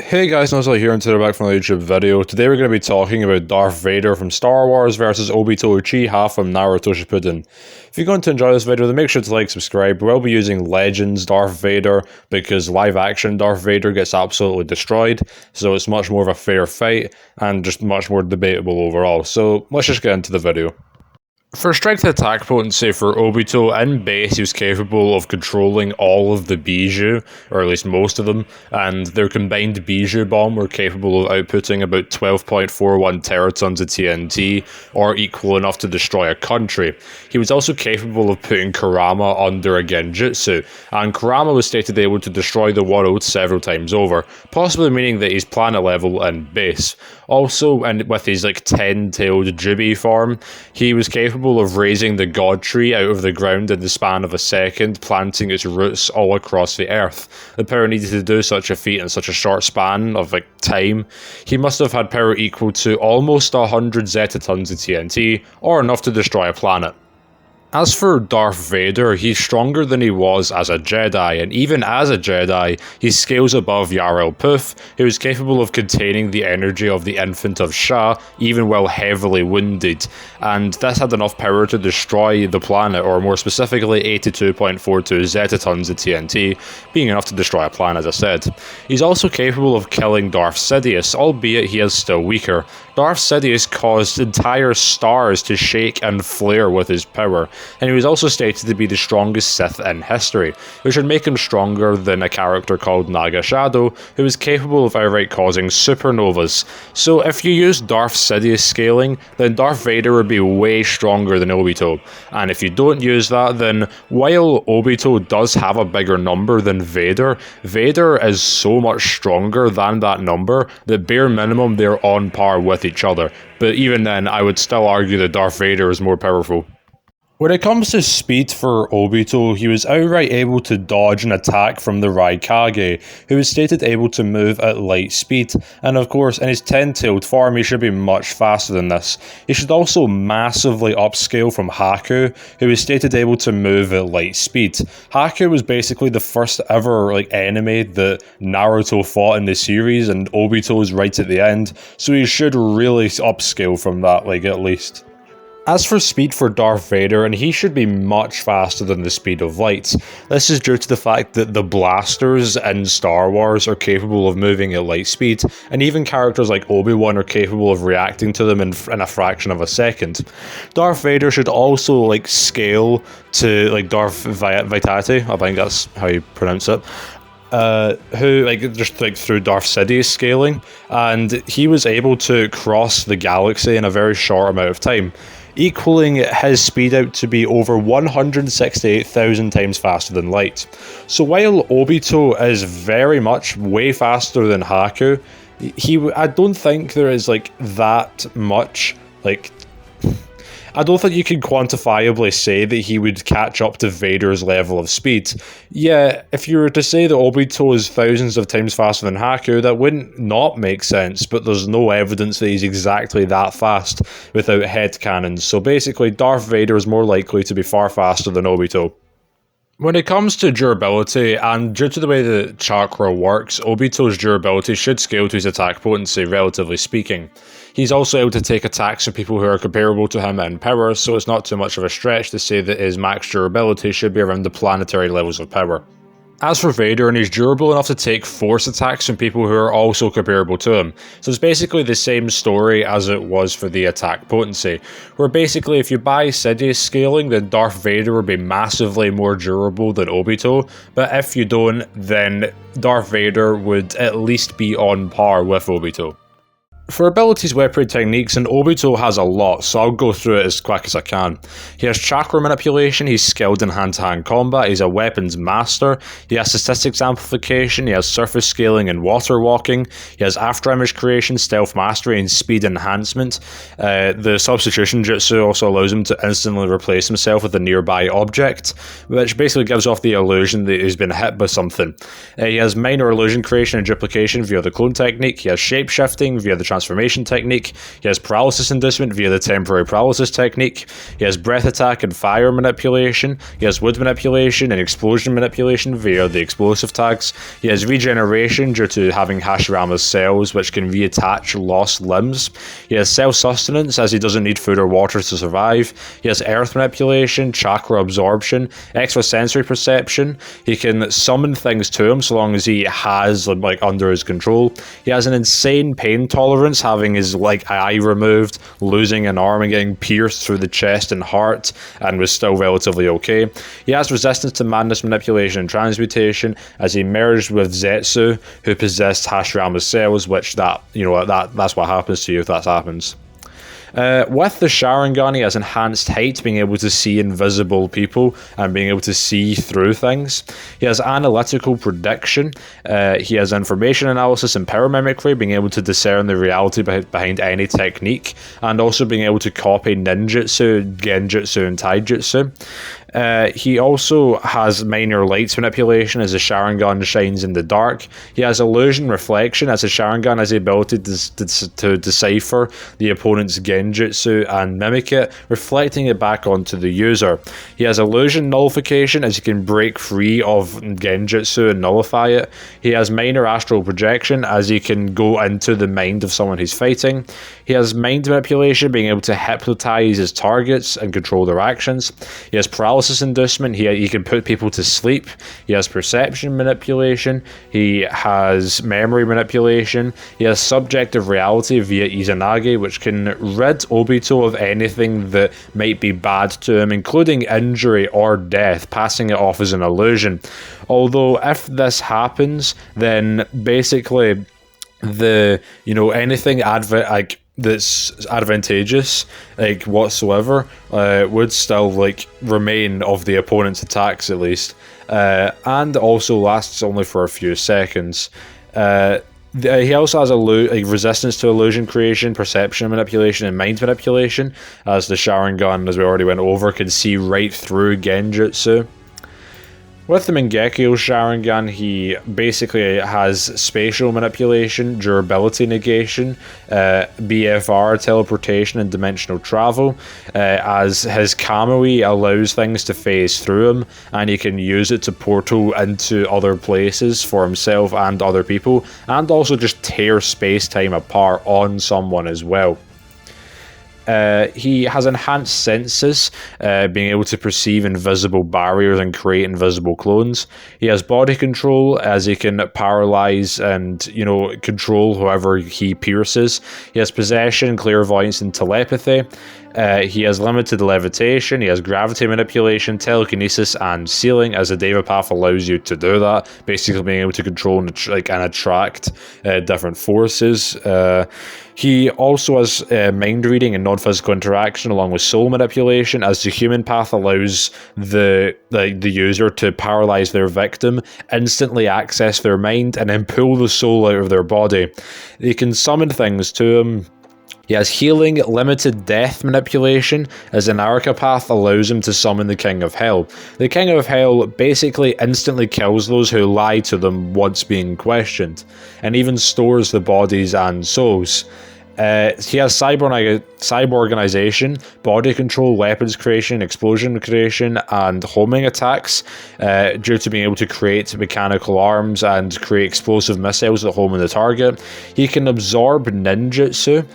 Hey guys, Nohara here, and today we're back from another YouTube video. Today we're going to be talking about Darth Vader from Star Wars versus Obito Uchiha from Naruto Shippuden. If you're going to enjoy this video, then make sure to like, subscribe. We'll be using Legends Darth Vader because live action Darth Vader gets absolutely destroyed, so it's much more of a fair fight and just much more debatable overall. So let's just get into the video. For strength attack potency for Obito, in base he was capable of controlling all of the Bijou, or at least most of them, and their combined Bijou bomb were capable of outputting about 12.41 teratons of TNT, or equal enough to destroy a country. He was also capable of putting Kurama under a Genjutsu, and Kurama was stated able to destroy the world several times over, possibly meaning that he's planet level in base. Also, and with his 10-tailed Jubi form, he was capable of raising the God Tree out of the ground in the span of a second, planting its roots all across the earth. The power needed to do such a feat in such a short span of time. He must have had power equal to almost 100 zetatons of TNT, or enough to destroy a planet. As for Darth Vader, he's stronger than he was as a Jedi, and even as a Jedi, he scales above Yarel Poof, who is capable of containing the energy of the infant of Sha, even while heavily wounded, and this had enough power to destroy the planet, or more specifically 82.42 zetatons of TNT, being enough to destroy a planet, as I said. He's also capable of killing Darth Sidious, albeit he is still weaker. Darth Sidious caused entire stars to shake and flare with his power, and he was also stated to be the strongest Sith in history, which would make him stronger than a character called Naga Shadow, who is capable of outright causing supernovas. So if you use Darth Sidious scaling, then Darth Vader would be way stronger than Obito, and if you don't use that, then while Obito does have a bigger number than Vader, Vader is so much stronger than that number that bare minimum they're on par with each other, but even then I would still argue that Darth Vader is more powerful. When it comes to speed for Obito, he was outright able to dodge an attack from the Raikage, who was stated able to move at light speed, and of course in his 10-tailed form he should be much faster than this. He should also massively upscale from Haku, who is stated able to move at light speed. Haku was basically the first ever enemy that Naruto fought in the series, and Obito was right at the end, so he should really upscale from that, at least. As for speed for Darth Vader, and he should be much faster than the speed of light. This is due to the fact that the blasters in Star Wars are capable of moving at light speed, and even characters like Obi-Wan are capable of reacting to them in a fraction of a second. Darth Vader should also scale to Darth Vitati, I think that's how you pronounce it. Who just through Darth Sidious scaling, and he was able to cross the galaxy in a very short amount of time, equaling his speed out to be over 168,000 times faster than light. So while Obito is very much way faster than Haku, I don't think there is that much I don't think you can quantifiably say that he would catch up to Vader's level of speed. Yeah, if you were to say that Obito is thousands of times faster than Haku, that wouldn't not make sense, but there's no evidence that he's exactly that fast without headcanons, so basically Darth Vader is more likely to be far faster than Obito. When it comes to durability, and due to the way the chakra works, Obito's durability should scale to his attack potency, relatively speaking. He's also able to take attacks from people who are comparable to him in power, so it's not too much of a stretch to say that his max durability should be around the planetary levels of power. As for Vader, and he's durable enough to take force attacks from people who are also comparable to him. So it's basically the same story as it was for the attack potency, where basically if you buy Sidious scaling, then Darth Vader would be massively more durable than Obito, but if you don't, then Darth Vader would at least be on par with Obito. For abilities, weaponry, techniques, and Obito has a lot, so I'll go through it as quick as I can. He has chakra manipulation, he's skilled in hand-to-hand combat, he's a weapons master, he has statistics amplification, he has surface scaling and water walking, he has afterimage creation, stealth mastery, and speed enhancement. The substitution jutsu also allows him to instantly replace himself with a nearby object, which basically gives off the illusion that he's been hit by something. He has minor illusion creation and duplication via the clone technique, he has shape-shifting via the transformation technique. He has paralysis inducement via the temporary paralysis technique. He has breath attack and fire manipulation. He has wood manipulation and explosion manipulation via the explosive tags. He has regeneration due to having Hashirama's cells, which can reattach lost limbs. He has self-sustenance, as he doesn't need food or water to survive. He has earth manipulation, chakra absorption, extrasensory perception. He can summon things to him so long as he has like under his control. He has an insane pain tolerance, having his eye removed, losing an arm and getting pierced through the chest and heart, and was still relatively okay. He has resistance to madness manipulation and transmutation, as he merged with Zetsu, who possessed Hashirama's cells, which that's what happens to you if that happens. With the Sharingan, he has enhanced height, being able to see invisible people and being able to see through things. He has analytical prediction. He has information analysis and power mimicry, being able to discern the reality behind any technique, and also being able to copy ninjutsu, genjutsu, and taijutsu. He also has minor lights manipulation, as the Sharingan shines in the dark. He has illusion reflection, as the Sharingan has the ability to decipher the opponent's genjutsu and mimic it, reflecting it back onto the user. He has illusion nullification, as he can break free of genjutsu and nullify it. He has minor astral projection, as he can go into the mind of someone he's fighting. He has mind manipulation, being able to hypnotize his targets and control their actions. He has paralysis inducement. He can put people to sleep. He has perception manipulation. He has memory manipulation. He has subjective reality via Izanagi, which can rid Obito of anything that might be bad to him, including injury or death, passing it off as an illusion. Although if this happens, then basically anything that's advantageous whatsoever would still remain of the opponent's attacks, at least, and also lasts only for a few seconds. He also has resistance to illusion creation, perception manipulation, and mind manipulation, as the Sharingan, as we already went over, can see right through genjutsu. With the Mangekyo Sharingan, he basically has spatial manipulation, durability negation, BFR, teleportation, and dimensional travel, as his Kamui allows things to phase through him, and he can use it to portal into other places for himself and other people, and also just tear space-time apart on someone as well. He has enhanced senses, being able to perceive invisible barriers and create invisible clones. He has body control, as he can paralyze and, control whoever he pierces. He has possession, clairvoyance, and telepathy. He has limited levitation. He has gravity manipulation, telekinesis, and sealing, as the Deva Path allows you to do that, basically being able to control and attract different forces. He also has mind reading and non-physical interaction, along with soul manipulation, as the human path allows the user to paralyze their victim, instantly access their mind, and then pull the soul out of their body. They can summon things to him. He has healing, limited death manipulation, as the Naraka path allows him to summon the King of Hell. The King of Hell basically instantly kills those who lie to them once being questioned, and even stores the bodies and souls. He has cyborganization, body control, weapons creation, explosion creation, and homing attacks, due to being able to create mechanical arms and create explosive missiles that home in the target. He can absorb ninjutsu.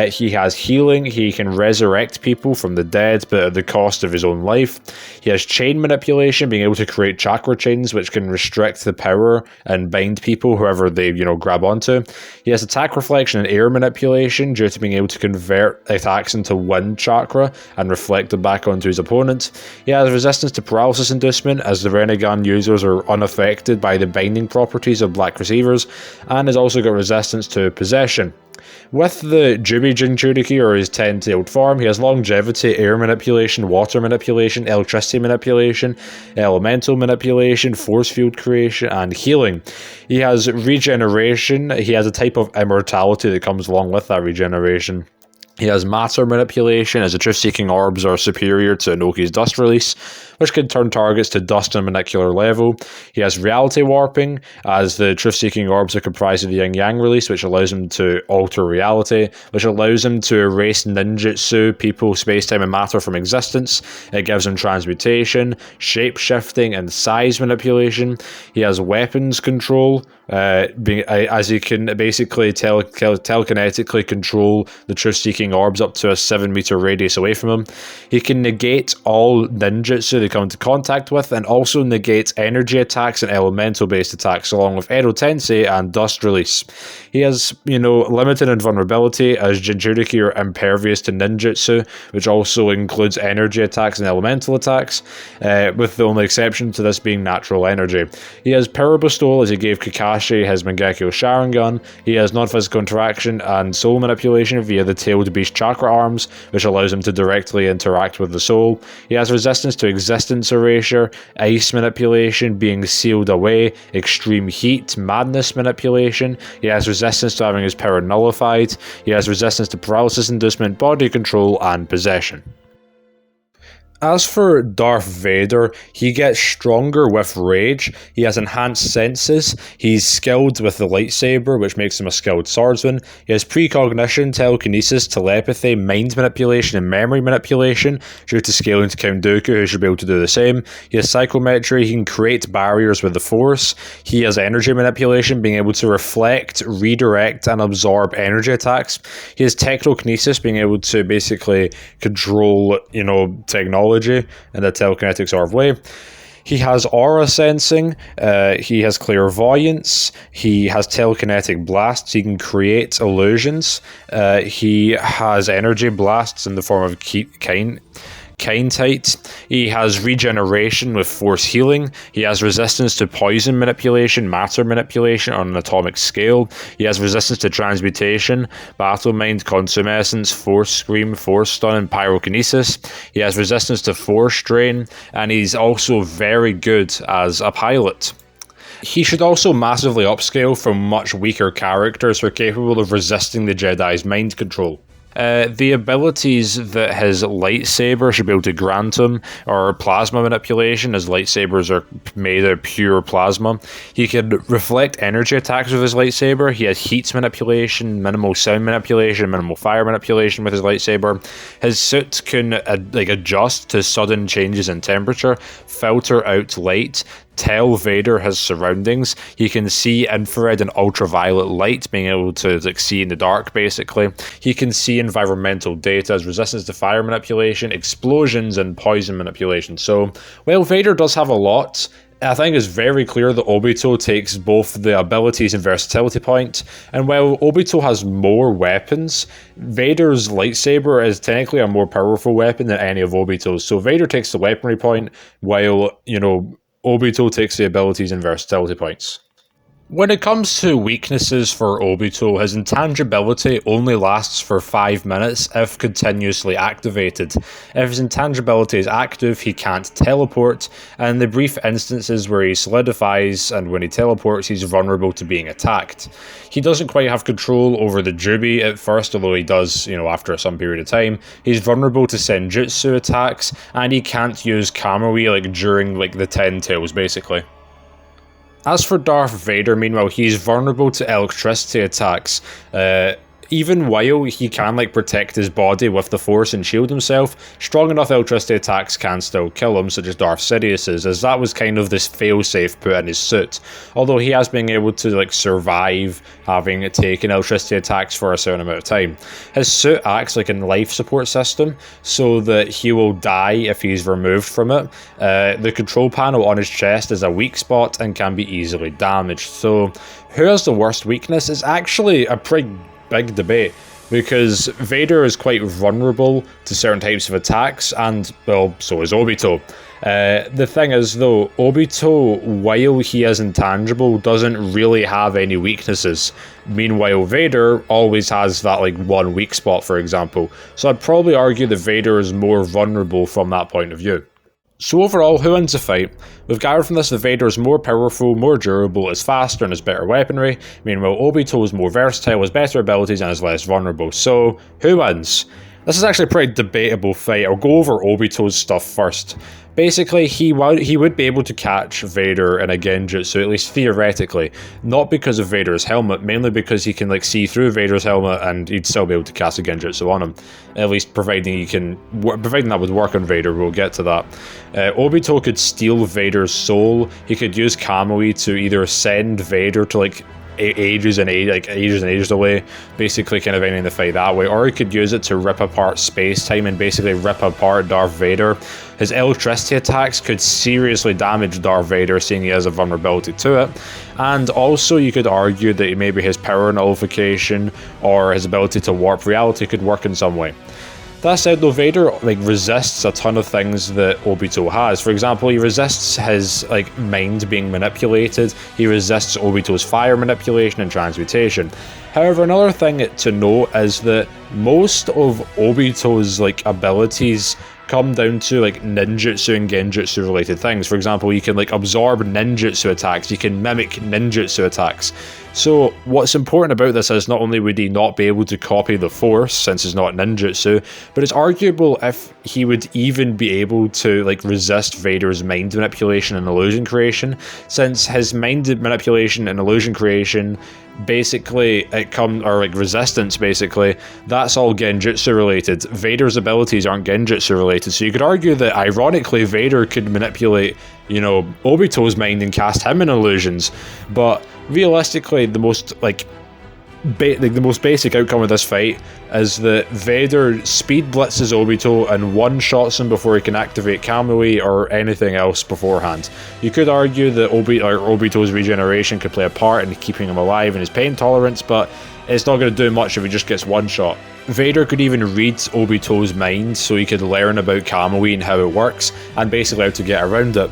He has healing. He can resurrect people from the dead, but at the cost of his own life. He has chain manipulation, being able to create chakra chains, which can restrict the power and bind people, whoever they, grab onto. He has attack reflection and air manipulation, due to being able to convert attacks into wind chakra and reflect them back onto his opponent. He has resistance to paralysis inducement, as the Renegan users are unaffected by the binding properties of black receivers, and has also got resistance to possession. With the Jubi Jinchuriki, or his 10-tailed form, he has longevity, air manipulation, water manipulation, electricity manipulation, elemental manipulation, force field creation, and healing. He has regeneration. He has a type of immortality that comes along with that regeneration. He has matter manipulation, as the truth-seeking orbs are superior to Inoki's dust release. which can turn targets to dust on a molecular level. He has reality warping, as the truth-seeking orbs are comprised of the yin-yang release, which allows him to alter reality, which allows him to erase ninjutsu, people, space-time, and matter from existence. It gives him transmutation, shape-shifting, and size manipulation. He has weapons control, as he can basically telekinetically control the truth-seeking orbs up to a 7-meter radius away from him. He can negate all ninjutsu they come into contact with, and also negate energy attacks and elemental-based attacks, along with Potency and dust release. He has, limited invulnerability, as Jinchuriki are impervious to ninjutsu, which also includes energy attacks and elemental attacks, with the only exception to this being natural energy. He has power bestowal, as he gave Kakashi his Mangekyo Sharingan. He has non-physical interaction and soul manipulation via the tailed beast chakra arms, which allows him to directly interact with the soul. He has resistance to existence erasure, ice manipulation, being sealed away, extreme heat, madness manipulation. He has resistance to having his power nullified. He has resistance to paralysis inducement, body control, and possession. As for Darth Vader, he gets stronger with rage, he has enhanced senses, he's skilled with the lightsaber, which makes him a skilled swordsman, he has precognition, telekinesis, telepathy, mind manipulation, and memory manipulation, due to scaling to Count Dooku, who should be able to do the same. He has psychometry, he can create barriers with the Force, he has energy manipulation, being able to reflect, redirect, and absorb energy attacks. He has technokinesis, being able to basically control, technology in a telekinetic sort of way. He has aura sensing, he has clairvoyance, he has telekinetic blasts, he can create illusions, he has energy blasts in the form of Kindheit. He has regeneration with force healing. He has resistance to poison manipulation, matter manipulation on an atomic scale. He has resistance to transmutation, battle mind, consumescence, force scream, force stun, and pyrokinesis. He has resistance to force drain, and he's also very good as a pilot. He should also massively upscale from much weaker characters who are capable of resisting the Jedi's mind control. The abilities that his lightsaber should be able to grant him are plasma manipulation, as lightsabers are made of pure plasma. He can reflect energy attacks with his lightsaber. He has heat manipulation, minimal sound manipulation, minimal fire manipulation with his lightsaber. His suit can adjust to sudden changes in temperature, filter out light, tell Vader his surroundings. He can see infrared and ultraviolet light, being able to see in the dark, basically. He can see environmental data as resistance to fire manipulation, explosions, and poison manipulation. So, while Vader does have a lot, I think it's very clear that Obito takes both the abilities and versatility point, and while Obito has more weapons, Vader's lightsaber is technically a more powerful weapon than any of Obito's. So Vader takes the weaponry point, while, Obito takes the abilities and versatility points. When it comes to weaknesses for Obito, his intangibility only lasts for 5 minutes if continuously activated. If his intangibility is active, he can't teleport, and the brief instances where he solidifies and when he teleports, he's vulnerable to being attacked. He doesn't quite have control over the Jubi at first, although he does, after some period of time. He's vulnerable to senjutsu attacks, and he can't use Kamui during the Ten Tails, basically. As for Darth Vader, meanwhile, he's vulnerable to electricity attacks. Even while he can protect his body with the Force and shield himself, strong enough electricity attacks can still kill him, such as Darth Sidious's, as that was kind of this failsafe put in his suit. Although he has been able to survive having taken electricity attacks for a certain amount of time. His suit acts like a life support system, so that he will die if he's removed from it. The control panel on his chest is a weak spot and can be easily damaged. So who has the worst weakness is actually a pretty big debate, because Vader is quite vulnerable to certain types of attacks, and, well, so is Obito. The thing is, though, Obito, while he is intangible, doesn't really have any weaknesses. Meanwhile, Vader always has that, one weak spot, for example. So I'd probably argue that Vader is more vulnerable from that point of view. So overall, who wins the fight? We've gathered from this that Vader is more powerful, more durable, is faster, and has better weaponry. Meanwhile, Obito is more versatile, has better abilities, and is less vulnerable. So, who wins? This is actually a pretty debatable fight. I'll go over Obito's stuff first. Basically, he would be able to catch Vader in a genjutsu, at least theoretically. Not because of Vader's helmet, mainly because he can like see through Vader's helmet and he'd still be able to cast a genjutsu on him. At least providing that would work on Vader, we'll get to that. Obito could steal Vader's soul. He could use Kamui to either send Vader to like ages and ages away, basically kind of ending the fight that way, or he could use it to rip apart space-time and basically rip apart Darth Vader. His electricity attacks could seriously damage Darth Vader, seeing he has a vulnerability to it. And also you could argue that maybe his power nullification or his ability to warp reality could work in some way. That said though, Vader like resists a ton of things that Obito has. For example, he resists his like mind being manipulated. He resists Obito's fire manipulation and transmutation. However, another thing to note is that most of Obito's like abilities come down to like ninjutsu and genjutsu related things. For example, you can like absorb ninjutsu attacks, you can mimic ninjutsu attacks. So what's important about this is not only would he not be able to copy the Force, since it's not ninjutsu, but it's arguable if he would even be able to like resist Vader's mind manipulation and illusion creation, since his mind manipulation and illusion creation basically resistance basically, that's all genjutsu related. Vader's abilities aren't genjutsu related, so you could argue that ironically Vader could manipulate, you know, Obito's mind and cast him in illusions, but realistically the most the most basic outcome of this fight is that Vader speed blitzes Obito and one-shots him before he can activate Kamui or anything else beforehand. You could argue that Obito's regeneration could play a part in keeping him alive and his pain tolerance, but it's not going to do much if he just gets one shot. Vader could even read Obito's mind, so he could learn about Kamui and how it works, and basically how to get around it.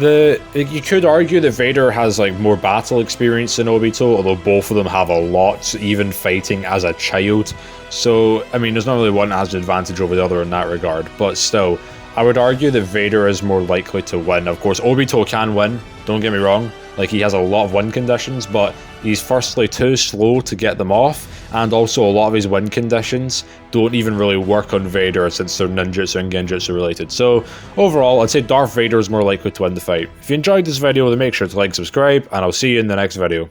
You could argue that Vader has like more battle experience than Obito, although both of them have a lot, even fighting as a child. So, I mean, there's not really one that has an advantage over the other in that regard, but still, I would argue that Vader is more likely to win. Of course, Obito can win, don't get me wrong, like he has a lot of win conditions, but he's firstly too slow to get them off, and also a lot of his win conditions don't even really work on Vader since they're ninjutsu and genjutsu related. So overall, I'd say Darth Vader is more likely to win the fight. If you enjoyed this video, then make sure to like, subscribe, and I'll see you in the next video.